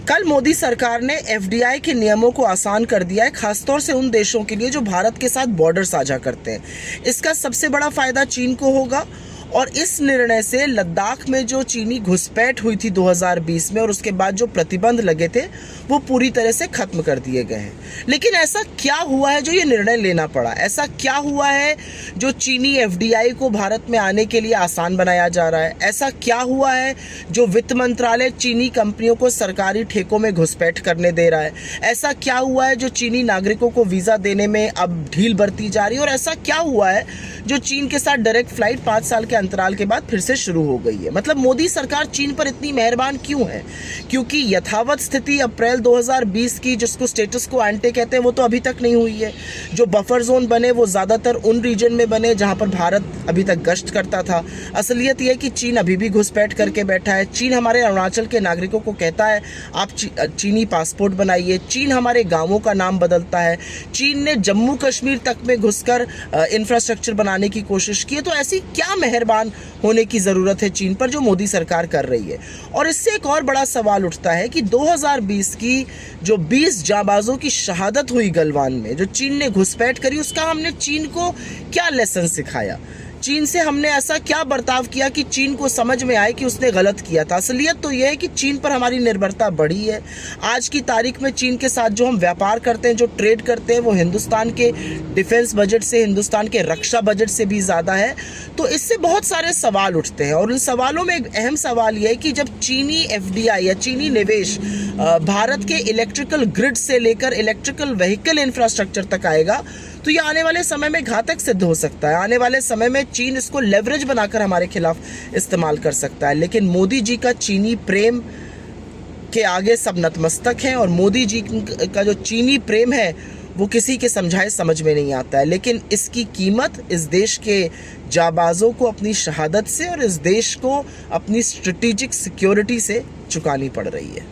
कल मोदी सरकार ने एफडीआई के नियमों को आसान कर दिया है, खासतौर से उन देशों के लिए जो भारत के साथ बॉर्डर साझा करते हैं। इसका सबसे बड़ा फायदा चीन को होगा और इस निर्णय से लद्दाख में जो चीनी घुसपैठ हुई थी 2020 में और उसके बाद जो प्रतिबंध लगे थे वो पूरी तरह से खत्म कर दिए गए हैं। लेकिन ऐसा क्या हुआ है जो ये निर्णय लेना पड़ा? ऐसा क्या हुआ है जो चीनी एफडीआई को भारत में आने के लिए आसान बनाया जा रहा है? ऐसा क्या हुआ है जो वित्त मंत्रालय चीनी कंपनियों को सरकारी ठेकों में घुसपैठ करने दे रहा है? ऐसा क्या हुआ है जो चीनी नागरिकों को वीज़ा देने में अब ढील बरती जा रही है? और ऐसा क्या हुआ है जो चीन के साथ डायरेक्ट फ्लाइट 5 साल के अंतराल के बाद फिर से शुरू हो गई है? मतलब मोदी सरकार चीन पर इतनी मेहरबान क्यों है? क्योंकि यथावत स्थिति अप्रैल 2020 की, जिसको स्टेटस को एंटे कहते हैं, वो तो अभी तक नहीं हुई है। जो बफर जोन बने वो ज़्यादातर उन रीजन में बने जहां पर भारत अभी तक गश्त करता था। असलियत यह है कि चीन अभी भी घुसपैठ करके बैठा है। चीन हमारे अरुणाचल के नागरिकों को कहता है आप चीनी पासपोर्ट बनाइए। चीन हमारे गाँवों का नाम बदलता है। चीन ने जम्मू कश्मीर तक में घुसकर इंफ्रास्ट्रक्चर बनाने की कोशिश की है। तो ऐसी क्या मेहरबान होने की ज़रूरत है चीन पर जो मोदी सरकार कर रही है? और इससे एक और बड़ा सवाल उठता है कि 2020 की जो 20 जाबाजों की शहादत हुई गलवान में, जो चीन ने घुसपैठ करी, उसका हमने चीन को क्या लेसन सिखाया? चीन से हमने ऐसा क्या बर्ताव किया कि चीन को समझ में आए कि उसने गलत किया था? असलियत तो यह है कि चीन पर हमारी निर्भरता बढ़ी है। आज की तारीख में चीन के साथ जो हम व्यापार करते हैं, जो ट्रेड करते हैं, वो हिंदुस्तान के डिफेंस बजट से, हिंदुस्तान के रक्षा बजट से भी ज़्यादा है। तो इससे बहुत सारे सवाल उठते हैं और उन सवालों में एक अहम सवाल यह है कि जब चीनी एफडीआई या चीनी निवेश भारत के इलेक्ट्रिकल ग्रिड से लेकर इलेक्ट्रिकल व्हीकल इंफ्रास्ट्रक्चर तक आएगा तो ये आने वाले समय में घातक सिद्ध हो सकता है। आने वाले समय में चीन इसको लेवरेज बनाकर हमारे खिलाफ इस्तेमाल कर सकता है। लेकिन मोदी जी का चीनी प्रेम के आगे सब नतमस्तक हैं और मोदी जी का जो चीनी प्रेम है वो किसी के समझाए समझ में नहीं आता है। लेकिन इसकी कीमत इस देश के जाबाजों को अपनी शहादत से और इस देश को अपनी स्ट्रेटेजिक सिक्योरिटी से चुकानी पड़ रही है।